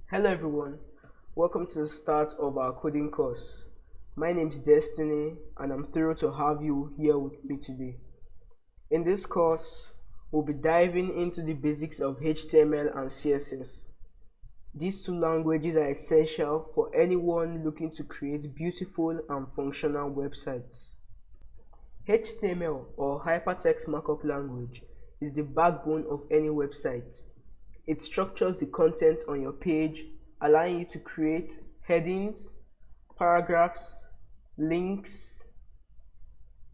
Hello everyone, welcome to the start of our coding course. My name is Destiny and I'm thrilled to have you here with me today. In this course, we'll be diving into the basics of HTML and CSS. These two languages are essential for anyone looking to create beautiful and functional websites. HTML or Hypertext Markup Language is the backbone of any website. It structures the content on your page, allowing you to create headings, paragraphs, links,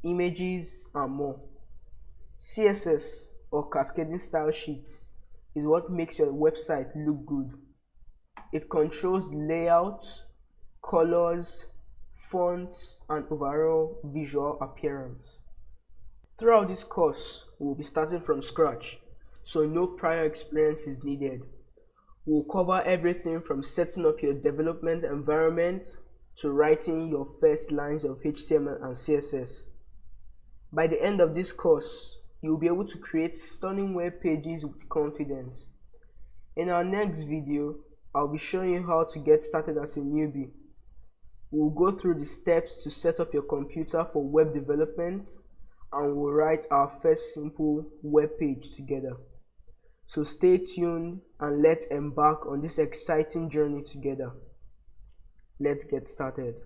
images, and more. CSS or Cascading Style Sheets is what makes your website look good. It controls layout, colors, fonts, and overall visual appearance. Throughout this course, we'll be starting from scratch, so no prior experience is needed. We'll cover everything from setting up your development environment to writing your first lines of HTML and CSS. By the end of this course, you'll be able to create stunning web pages with confidence. In our next video, I'll be showing you how to get started as a newbie. We'll go through the steps to set up your computer for web development, and we'll write our first simple web page together. So stay tuned and let's embark on this exciting journey together. Let's get started.